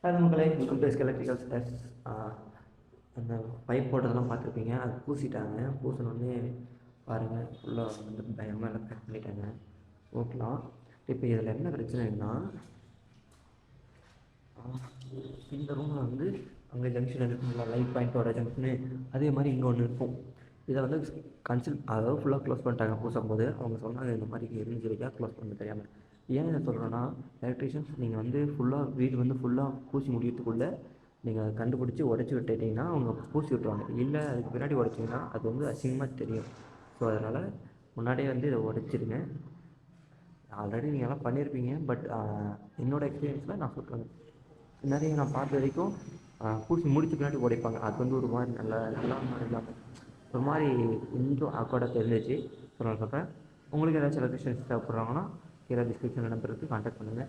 Hello மக்களே, welcome to electrical steps. அந்த pipe போட்டதெல்லாம் பார்த்துருப்பீங்க. அது பூசிட்டாங்க. பூசினோடனே பாருங்கள், ஃபுல்லாக வந்து பயமாக எல்லாம் கட் பண்ணிட்டாங்க. ஓகேலாம். இப்போ இதில் என்ன பிரச்சனைன்னா, இந்த ரூமில் வந்து அங்கே ஜங்ஷன் இருக்குங்களா, லைட் பாயிண்ட்டோட ஜங்ஷனு, அதே மாதிரி இங்கே ஒன்று இருக்கும். இதை வந்து அதாவது ஃபுல்லாக க்ளோஸ் பண்ணிட்டாங்க. பூசும்போது அவங்க சொன்னாங்க இந்த மாதிரி இருந்துச்சு வைக்கா க்ளோஸ் பண்ண தெரியாமல். ஏன் இதை சொல்கிறேன்னா, எலக்ட்ரிஷியன்ஸ் நீங்கள் வந்து ஃபுல்லாக வீடு வந்து ஃபுல்லாக பூசி முடியறதுக்குள்ளே நீங்கள் அதை கண்டுபிடிச்சி உடச்சி விட்டுட்டிங்கன்னா அவங்க பூசி விட்ருவாங்க. இல்லை அதுக்கு பின்னாடி உடச்சிங்கன்னா அது வந்து அசிங்கமாக தெரியும். ஸோ அதனால் முன்னாடியே வந்து இதை உடச்சிடுங்க. ஆல்ரெடி நீங்கள் எல்லாம் பண்ணியிருப்பீங்க. பட் என்னோடய எக்ஸ்பீரியன்ஸில் நான் சொல்கிறேன், நிறைய நான் பார்த்த வரைக்கும் பூசி முடிச்ச பின்னாடி உடைப்பாங்க. அது வந்து ஒரு மாதிரி நல்லா இல்லாமல் ஒரு மாதிரி கொஞ்சம் ஆக்வர்டாக தெரிஞ்சிச்சு. ஸோ நான் சொல்கிறேன், உங்களுக்கு ஏதாச்சும் எலக்ட்ரிஷியன்ஸ் தேவைப்படுறாங்கன்னா கீழே டிஸ்கிரிப்ஷனில் நம்பருக்கு கான்டாக்ட் பண்ணுங்கள்.